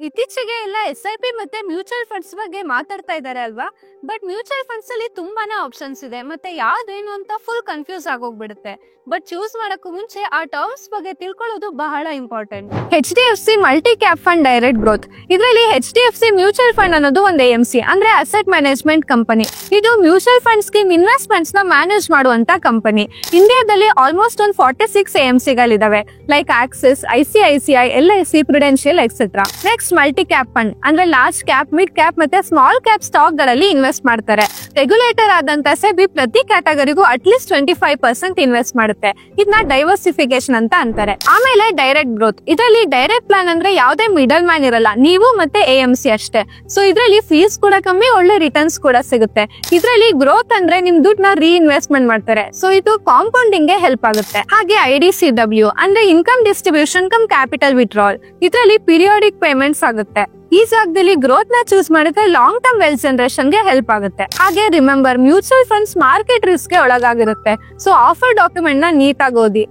ಇತ್ತೀಚೆಗೆ ಎಲ್ಲ SIP ಮತ್ತೆ ಮ್ಯೂಚುವಲ್ ಫಂಡ್ಸ್ ಬಗ್ಗೆ ಮಾತಾಡ್ತಾ ಇದ್ದಾರೆ ಅಲ್ವಾ. ಬಟ್ ಮ್ಯೂಚುವಲ್ ಫಂಡ್ಸ್ ಅಲ್ಲಿ ತುಂಬಾನೇ ಆಪ್ಷನ್ಸ್ ಇದೆ, ಮತ್ತೆ ಯಾವ್ದೇನು ಅಂತ ಫುಲ್ ಕನ್ಫ್ಯೂಸ್ ಆಗೋಗ್ಬಿಡುತ್ತೆ. ಬಟ್ ಚೂಸ್ ಮಾಡಕ್ಕೂ ಮುಂಚೆ ಆ ಟರ್ಮ್ಸ್ ಬಗ್ಗೆ ತಿಳ್ಕೊಳ್ಳೋದು ಬಹಳ important. HDFC multi cap fund direct growth. ಇದರಲ್ಲಿ HDFC ಮ್ಯೂಚುವಲ್ ಫಂಡ್ ಅನ್ನೋದು ಒಂದು AMC ಅಂದ್ರೆ ಅಸೆಟ್ ಮ್ಯಾನೇಜ್ಮೆಂಟ್ ಕಂಪನಿ. ಇದು ಮ್ಯೂಚುವಲ್ ಫಂಡ್ ಸ್ಕೀಮ್ ಇನ್ವೆಸ್ಟ್ಮೆಂಟ್ಸ್ ನ ಮ್ಯಾನೇಜ್ ಮಾಡುವಂತ ಕಂಪನಿ. ಇಂಡಿಯಾದಲ್ಲಿ ಆಲ್ಮೋಸ್ಟ್ ಒಂದು 46 AMC ಗಳಿದಾವೆ, like Axis, ICICI, LIC, Prudential etcetera. Next multi cap fund ಅಂದ್ರೆ ಲಾರ್ಜ್ ಕ್ಯಾಪ್, ಮಿಡ್ ಕ್ಯಾಪ್ ಮತ್ತೆ ಸ್ಮಾಲ್ ಕ್ಯಾಪ್ ಸ್ಟಾಕ್ ಗಳಲ್ಲಿ ಇನ್ವೆಸ್ಟ್ ಮಾಡ್ತಾರೆ. ರೆಗ್ಯುಲೇಟರ್ ಆದಂತ SEBI ಪ್ರತಿ ಕ್ಯಾಟಗರಿಗೂ ಅಟ್ಲೀಸ್ಟ್ 25% ಇನ್ವೆಸ್ಟ್ ಮಾಡುತ್ತೆ. ಇದನ್ನ ಡೈವರ್ಸಿಫಿಕೇಶನ್ ಅಂತ ಅಂತಾರೆ. ಆಮೇಲೆ ಡೈರೆಕ್ಟ್ ಗ್ರೋತ್. ಇದರಲ್ಲಿ ಡೈರೆಕ್ಟ್ ಪ್ಲಾನ್ ಅಂದ್ರೆ ಯಾವುದೇ ಮಿಡಲ್ ಮ್ಯಾನ್ ಇರಲ್ಲ, ನೀವು ಮತ್ತೆ AMC ಅಷ್ಟೇ. ಸೊ ಇದರಲ್ಲಿ ಫೀಸ್ ಕೂಡ ಕಮ್ಮಿ, ಒಳ್ಳೆ ರಿಟರ್ನ್ಸ್ ಕೂಡ ಸಿಗುತ್ತೆ. ಇದರಲ್ಲಿ ಗ್ರೋತ್ ಅಂದ್ರೆ ನಿಮ್ ದುಡ್ಡನ್ನ ರೀಇನ್ವೆಸ್ಟ್ಮೆಂಟ್ ಮಾಡ್ತಾರೆ. ಸೊ ಇದು ಕಾಂಪೌಂಡಿಂಗ್ ಗೆ ಹೆಲ್ಪ್ ಆಗುತ್ತೆ. ಹಾಗೆ IDCW ಅಂದ್ರೆ income distribution come capital withdrawal. ಇದರಲ್ಲಿ ಪೀರಿಯಾಡಿಕ್ ಪೇಮೆಂಟ್ಸ್ ಆಗುತ್ತೆ. ಈ ಜಾಗದಲ್ಲಿ ಗ್ರೋತ್ ನ ಚೂಸ್ ಮಾಡಿದ್ರೆ ಲಾಂಗ್ ಟರ್ಮ್ ವೆಲ್ತ್ ಜನರೇಷನ್ ಗೆ ಹೆಲ್ಪ್ ಆಗುತ್ತೆ. ಹಾಗೆ remember, mutual funds market risk ಗೆ ಒಳಗಾಗಿರುತ್ತೆ. ಸೊ ಆಫರ್ ಡಾಕ್ಯುಮೆಂಟ್ ನ ನೀಟಾಗಿ ಓದಿ.